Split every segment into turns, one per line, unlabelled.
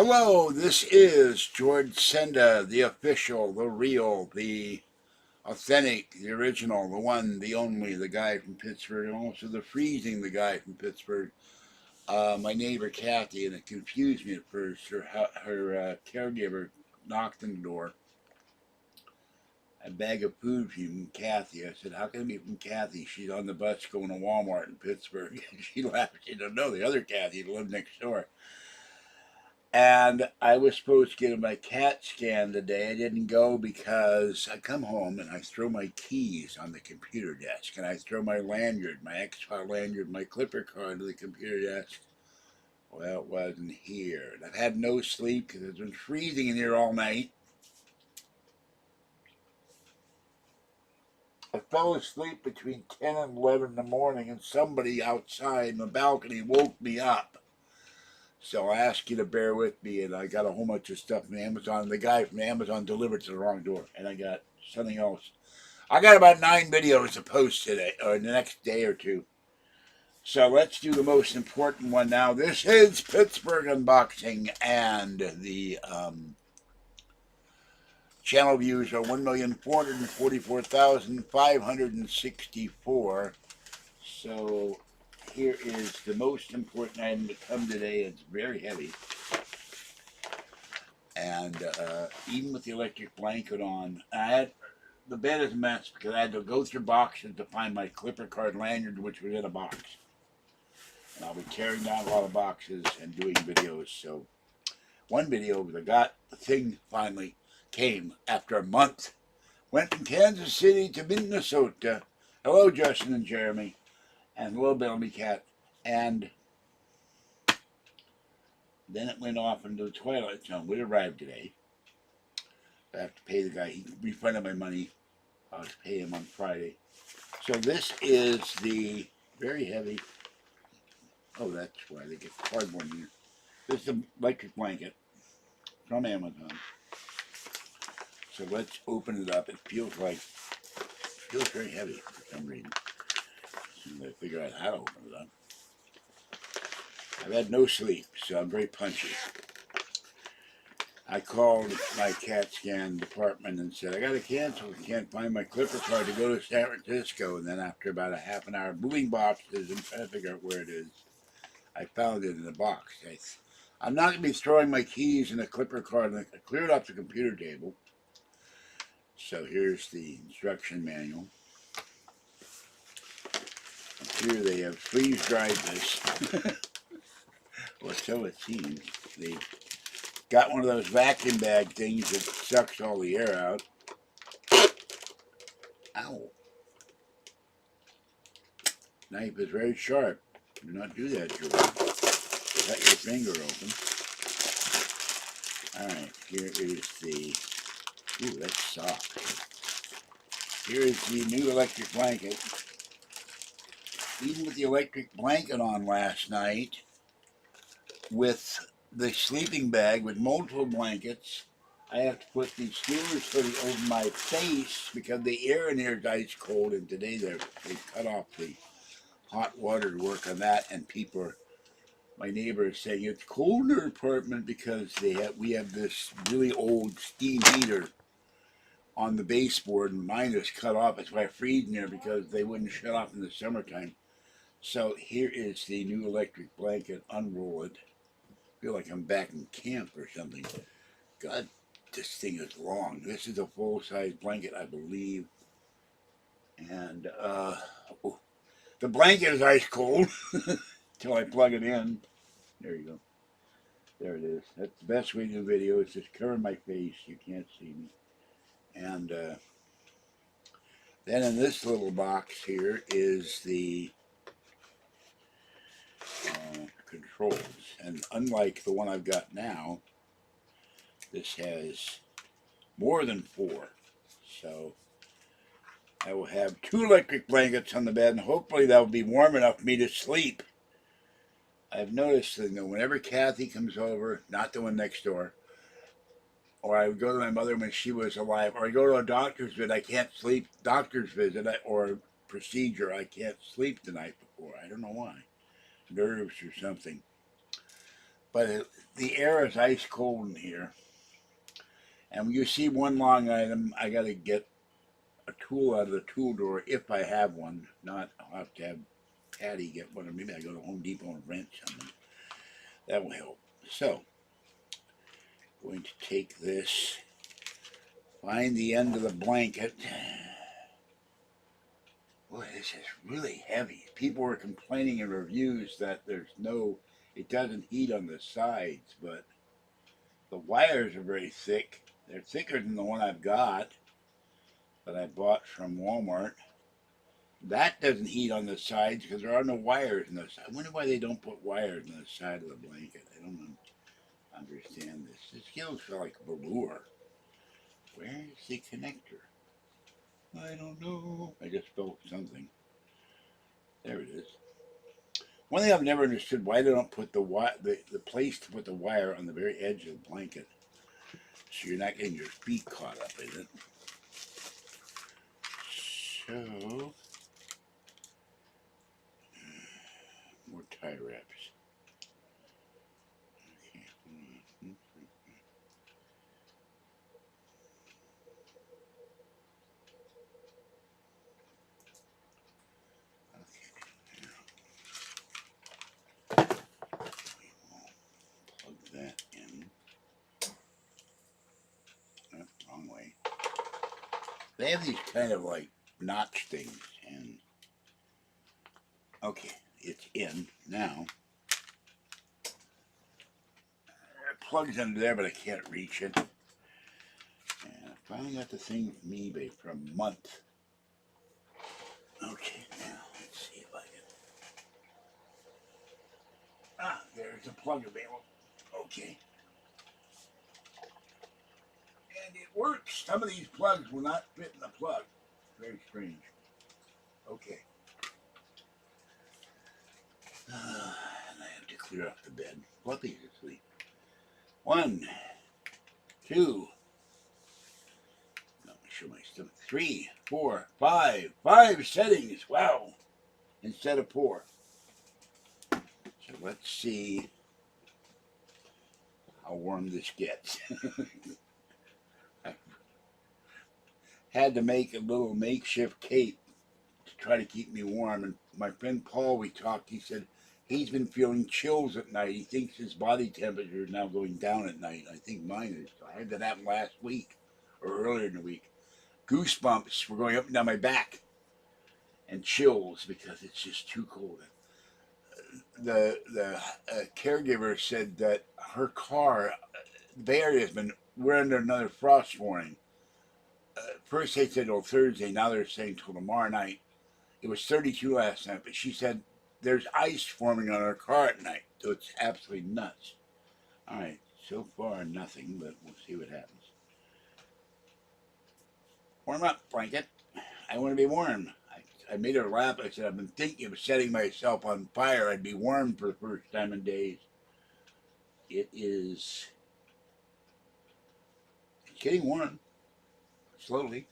Hello, this is George Senda, the official, the real, the authentic, the original, the one, the only, the guy from Pittsburgh, and also the freezing, the guy from Pittsburgh. My neighbor Kathy, and it confused me at first. Her caregiver knocked on the door. A bag of food from Kathy. I said, "How can it be from Kathy? She's on the bus going to Walmart in Pittsburgh." And she laughed. She said, "No, the other Kathy that lived next door." And I was supposed to get my CAT scan today. I didn't go because I come home and I throw my keys on the computer desk, and I throw my lanyard, my X-File lanyard, my clipper card to the computer desk. Well, it wasn't here. And I've had no sleep because it's been freezing in here all night. I fell asleep between 10 and 11 in the morning, and somebody outside in the balcony woke me up. So I ask you to bear with me, and I got a whole bunch of stuff from Amazon. The guy from Amazon delivered to the wrong door, and I got something else. I got about 9 videos to post today, or the next day or two. So let's do the most important one now. This is Pittsburgh Unboxing, and the channel views are 1,444,564. So here is the most important item to come today. It's very heavy. And even with the electric blanket on, the bed is a mess because I had to go through boxes to find my clipper card lanyard, which was in a box. And I'll be tearing down a lot of boxes and doing videos. So one video, the thing finally came after a month. Went from Kansas City to Minnesota. Hello, Justin and Jeremy. And hello, Bellamy Cat. And then it went off into the Twilight Zone. We arrived today. I have to pay the guy. He refunded my money. I'll have to pay him on Friday. So this is the very heavy. Oh, that's why they get cardboard in here. This is an electric blanket from Amazon. So let's open it up. It feels very heavy for some reason. And I figure out how to open it up. I've had no sleep, so I'm very punchy. I called my CAT scan department and said, I got to cancel. I can't find my clipper card to go to San Francisco. And then after about a half an hour moving boxes and trying to figure out where it is, I found it in the box. I'm not going to be throwing my keys in a clipper card. I cleared off the computer table. So here's the instruction manual. And here they have freeze-dried this. Well, so it seems. They got one of those vacuum bag things that sucks all the air out. Ow. Knife is very sharp. Do not do that, George. Cut your finger open. Alright, here is the... Ooh, that's soft. Here is the new electric blanket. Even with the electric blanket on last night, with the sleeping bag with multiple blankets, I have to put the Steelers hoodie over my face because the air in here is ice cold, and today they cut off the hot water to work on that, and my neighbor is saying it's cold in their apartment because we have this really old steam heater on the baseboard, and mine is cut off. That's why I freeze in there, because they wouldn't shut off in the summertime. So here is the new electric blanket. Unroll it. I feel like I'm back in camp or something. God, this thing is long. This is a full-size blanket, I believe. And the blanket is ice cold until I plug it in. There you go. There it is. That's the best way to do video. Is just cover my face. You can't see me. And then in this little box here is the controls. And unlike the one I've got now, this has more than 4. So I will have 2 electric blankets on the bed, and hopefully that will be warm enough for me to sleep. I've noticed that whenever Kathy comes over, not the one next door, or I would go to my mother when she was alive, or I go to a doctor's visit, I can't sleep, or procedure, I can't sleep the night before. I don't know why. Nerves or something. but the air is ice cold in here. And when you see one long item, I got to get a tool out of the tool drawer if I have one. If not, I'll have to have Patty get one, or maybe I go to Home Depot and rent something. That will help. So, I'm going to take this, find the end of the blanket. Boy, this is really heavy. People were complaining in reviews that it doesn't heat on the sides, but the wires are very thick. They're thicker than the one I've got that I bought from Walmart. That doesn't heat on the sides because there are no wires on the side. I wonder why they don't put wires on the side of the blanket. I don't understand this. This feels like velour. Where is the connector? I don't know. I just felt something. There it is. One thing I've never understood, why they don't put the place to put the wire on the very edge of the blanket, so you're not getting your feet caught up in it. So, more tie wraps. Okay. Plug that in. Oh, wrong way. They have these kind of like notch things, and okay, it's in now. It plugs under there, but I can't reach it. And I finally got the thing from eBay for a month. Okay, now let's see if I can. Ah, there's a plug available. Okay. And it works. Some of these plugs will not fit in the plug. Very strange. Okay. And I have to clear off the bed. Puppy's asleep. 1, 2. Let me show my stomach. 3, 4, 5. 5 settings. Wow. Instead of 4. So let's see how warm this gets. I had to make a little makeshift cape to try to keep me warm. And my friend Paul, we talked, he said he's been feeling chills at night. He thinks his body temperature is now going down at night. I think mine is. I had that happen last week or earlier in the week. Goosebumps were going up and down my back and chills because it's just too cold. The caregiver said that her car, the Bay Area we're under another frost warning. First they said till Thursday, now they're saying till tomorrow night. It was 32 last night, but she said there's ice forming on her car at night, so it's absolutely nuts. All right, so far nothing, but we'll see what happens. Warm up, blanket. I want to be warm. I made her laugh. I said, I've been thinking of setting myself on fire. I'd be warm for the first time in days. It's getting warm, slowly.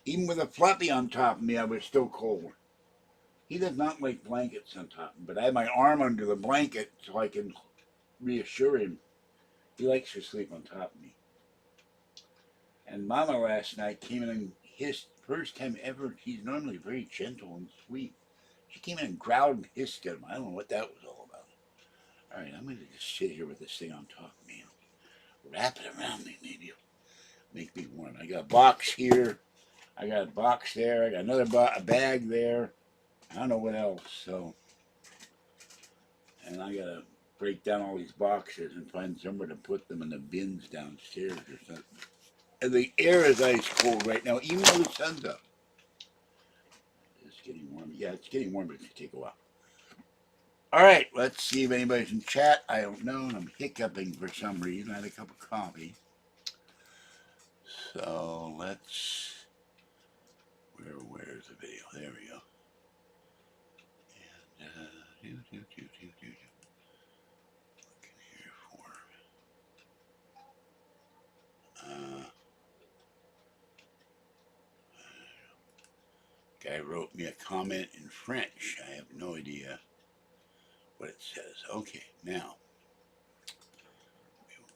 Even with a fluffy on top of me, I was still cold. He does not like blankets on top of him, but I have my arm under the blanket so I can reassure him. He likes to sleep on top of me. And Mama last night came in and hissed. First time ever. She's normally very gentle and sweet. She came in and growled and hissed at him. I don't know what that was all about. All right, I'm going to just sit here with this thing on top of me. Wrap it around me, maybe it'll make me warm. I got a box here. I got a box there. I got another a bag there. I don't know what else. So, and I got to break down all these boxes and find somewhere to put them in the bins downstairs or something. And the air is ice cold right now, even though the sun's up. It's getting warm. Yeah, it's getting warm, but it's going to take a while. All right, let's see if anybody's in chat. I don't know, and I'm hiccuping for some reason. I had a cup of coffee. So let's... Where's the video? There we go. And, looking here for... Guy wrote me a comment in French. I have no idea what it says. Okay, now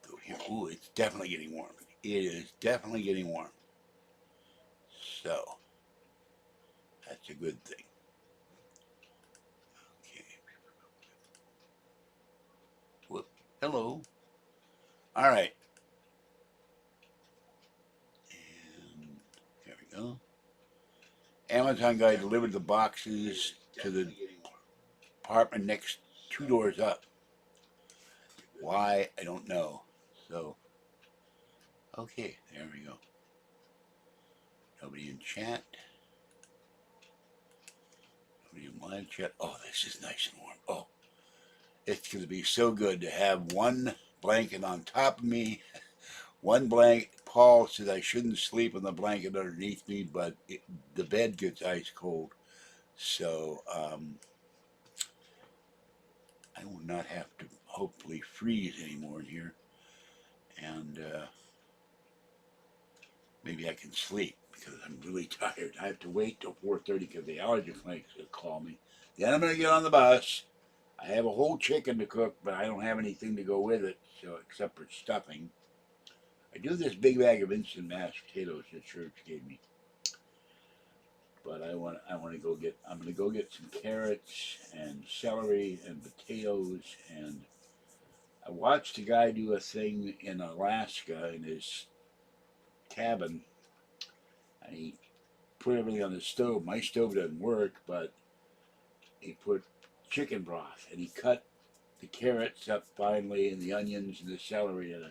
we'll go here. Ooh, it's definitely getting warm. It is definitely getting warm. So that's a good thing. Okay. Whoop. Hello. All right. And there we go. Amazon guy delivered the boxes to the apartment next 2 doors up. Why, I don't know. So, okay, there we go. Nobody in chat. Nobody in live chat. Oh, this is nice and warm. Oh, it's going to be so good to have one blanket on top of me. One blanket. Paul says I shouldn't sleep on the blanket underneath me, but the bed gets ice cold. So, I will not have to hopefully freeze anymore in here. And maybe I can sleep because I'm really tired. I have to wait till 4:30 because the allergy clinic's going to call me. Then I'm going to get on the bus. I have a whole chicken to cook, but I don't have anything to go with it, so except for stuffing. I do this big bag of instant mashed potatoes that church gave me. But I want to go get, I'm going to go get some carrots and celery and potatoes. And I watched a guy do a thing in Alaska in his cabin, and he put everything on the stove. My stove doesn't work, but he put chicken broth, and he cut the carrots up finely and the onions and the celery, and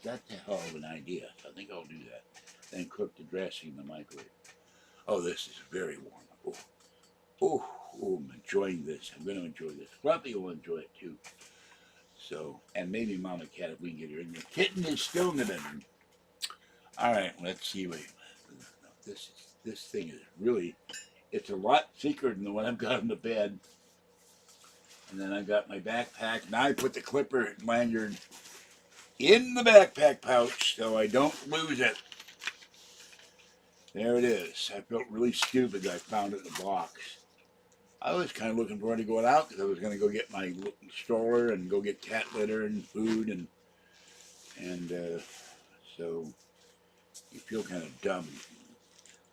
that's a hell of an idea. So I think I'll do that. Then cook the dressing in the microwave. Oh, this is very warm. Oh, oh, oh, I'm enjoying this. I'm going to enjoy this. Fluffy will enjoy it too. So, and maybe Mama Cat if we can get her in there. Kitten is still in the bedroom. All right, let's see. Wait, this thing is really, it's a lot thicker than the one I've got in the bed. And then I got my backpack. Now I put the clipper lanyard in the backpack pouch so I don't lose it. There it is. I felt really stupid that I found it in a box. I was kind of looking forward to going out because I was going to go get my stroller and go get cat litter and food, and so you feel kind of dumb.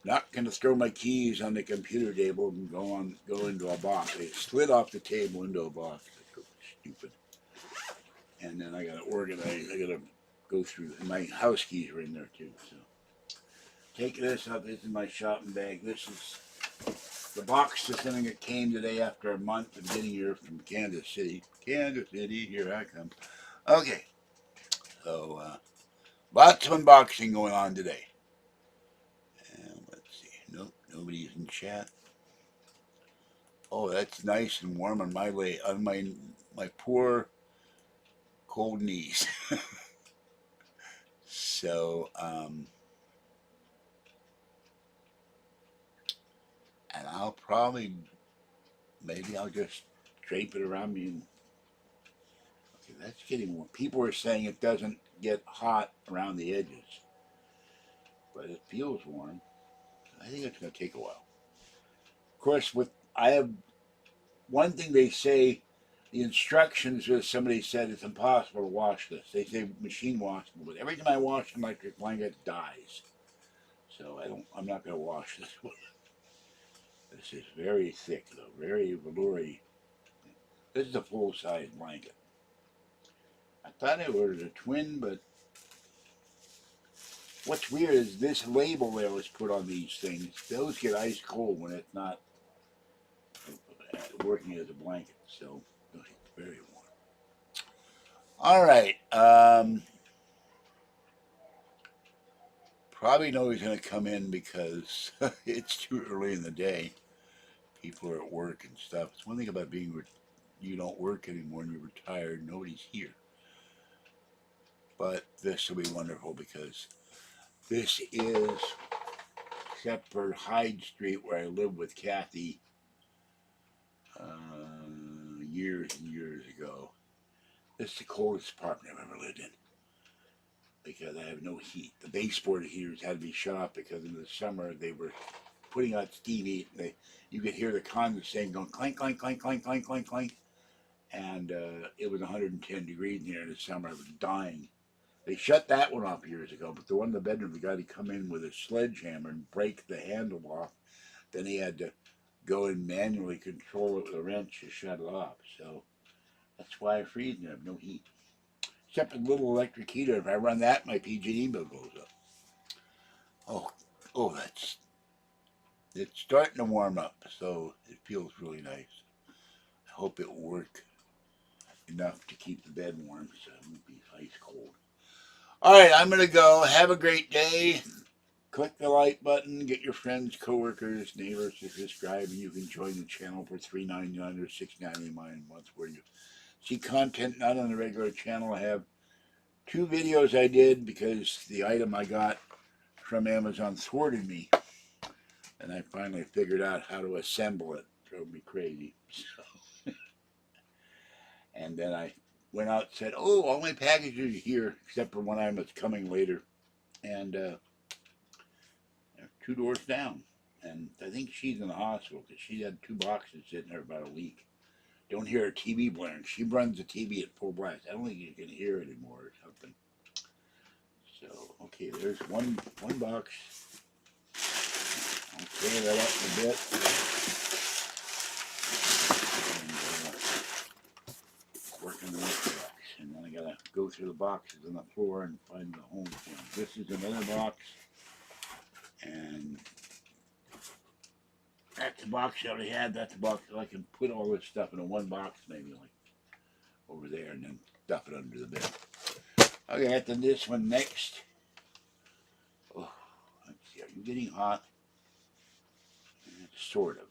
Not going to throw my keys on the computer table and go into a box. They slid off the table into a box. That's stupid. And then I got to organize. I got to go through. And my house keys are in there too. So take this up. This is my shopping bag. This is the box to something that came today after a month of getting here from Kansas City. Kansas City, here I come. Okay, so lots of unboxing going on today. And let's see. Nope, nobody's in chat. Oh, that's nice and warm on my poor cold knees. So, and I'll probably, maybe I'll just drape it around me. And, okay, that's getting warm. People are saying it doesn't get hot around the edges, but it feels warm. I think it's going to take a while. Of course, I have one thing they say, the instructions is somebody said it's impossible to wash this. They say machine washable, but every time I wash an electric blanket, it dies. So I'm not going to wash this one. This is very thick though, very veloury. This is a full-size blanket. I thought I ordered a twin, but what's weird is this label that was put on these things, those get ice cold when it's not working as a blanket. So it's very warm. All right. Probably nobody's going to come in because it's too early in the day. People are at work and stuff. It's one thing about you don't work anymore and you're retired. Nobody's here. But this will be wonderful because this is, except for Hyde Street where I lived with Kathy years and years ago, this is the coldest apartment I've ever lived in because I have no heat. The baseboard heaters had to be shut off because in the summer they were putting out steam heat. You could hear the condensate going clank, clank, clank, clank, clank, clank, clank. and it was 110 degrees in here in the summer. I was dying. They shut that one off years ago, but the one in the bedroom, the guy had to come in with a sledgehammer and break the handle off. Then he had to go and manually control it with a wrench to shut it off. So that's why I freeze and I have no heat. Except a little electric heater. If I run that, my PG&E bill goes up. Oh, it's starting to warm up, so it feels really nice. I hope it will work enough to keep the bed warm, so it won't be ice cold. All right, I'm gonna go. Have a great day. Click the like button. Get your friends, coworkers, neighbors to subscribe, and you can join the channel for $3.99 or $6.99 a month, where you see content not on the regular channel. I have 2 videos I did because the item I got from Amazon thwarted me, and I finally figured out how to assemble it. It drove me crazy. So, and then I went out and said, "Oh, all my packages are here except for one item that's coming later," and 2 doors down. And I think she's in the hospital because she had 2 boxes sitting there about a week. Don't hear her TV blaring. She runs the TV at full blast. I don't think you can hear it anymore or something. So, okay, there's one box. I'll clear that up a bit. And working with the box. And then I gotta go through the boxes on the floor and find the home for them. This is another box. And that's the box I already had. That's the box that I can put all this stuff in a one box, maybe like over there, and then stuff it under the bed. Okay, after this one next. Oh, let's see. Are you getting hot? Sort of.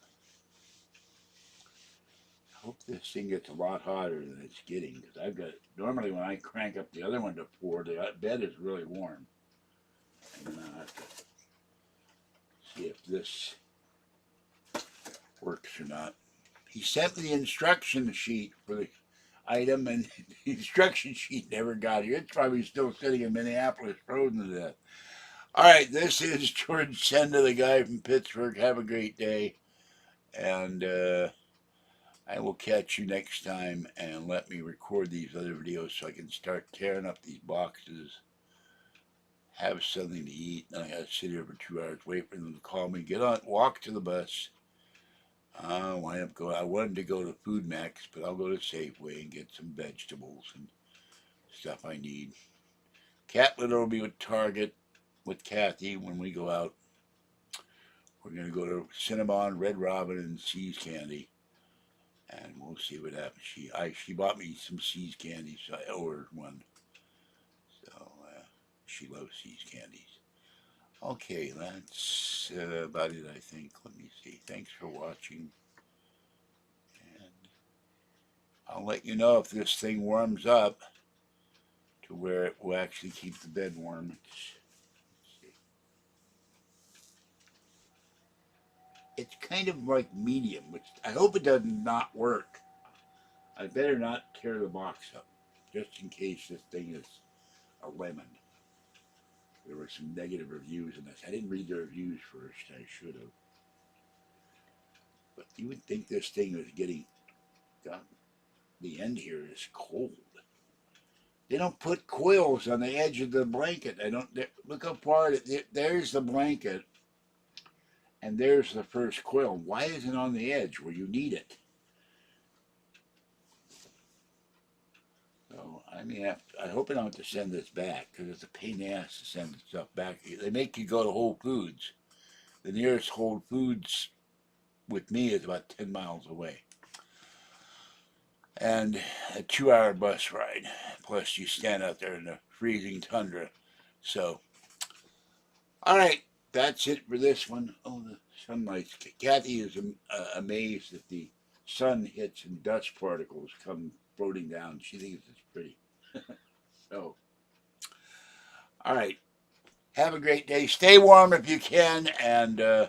I hope this thing gets a lot hotter than it's getting, because I've got, normally when I crank up the other one to 4, the bed is really warm. And then I'll have to see if this works or not. He sent me the instruction sheet for the item, and the instruction sheet never got here. It's probably still sitting in Minneapolis, frozen to death. All right, this is George Senda, the guy from Pittsburgh. Have a great day, and I will catch you next time, and let me record these other videos so I can start tearing up these boxes, have something to eat, and I gotta sit here for 2 hours, wait for them to call me, get on, walk to the bus. I wanted to go to Food Max, but I'll go to Safeway and get some vegetables and stuff I need. Cat Litter will be with Target with Kathy when we go out. We're gonna go to Cinnabon, Red Robin, and See's Candy, and we'll see what happens. She bought me some See's candy, so I ordered one. So she loves See's candies. Okay, that's about it, I think. Let me see. Thanks for watching, and I'll let you know if this thing warms up to where it will actually keep the bed warm. It's kind of like medium, which I hope it does not work. I better not tear the box up, just in case this thing is a lemon. There were some negative reviews in this. I didn't read the reviews first. I should have. But you would think this thing was getting... God, the end here is cold. They don't put coils on the edge of the blanket. Look how far there's the blanket, and there's the first coil. Why isn't it on the edge where you need it? So I hope I don't have to send this back, because it's a pain in the ass to send stuff back. They make you go to Whole Foods. The nearest Whole Foods with me is about 10 miles away. And a 2-hour bus ride. Plus you stand out there in the freezing tundra. So, all right, that's it for this one. Oh, the sunlight. Kathy is amazed that the sun hits and dust particles come floating down. She thinks it's pretty. So, all right. Have a great day. Stay warm if you can, and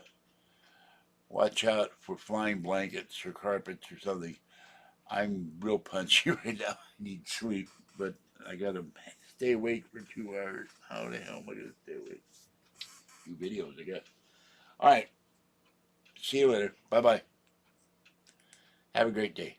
watch out for flying blankets or carpets or something. I'm real punchy right now. I need sleep, but I gotta stay awake for 2 hours. How the hell am I gonna stay awake? A few videos, I guess. All right. See you later. Bye-bye. Have a great day.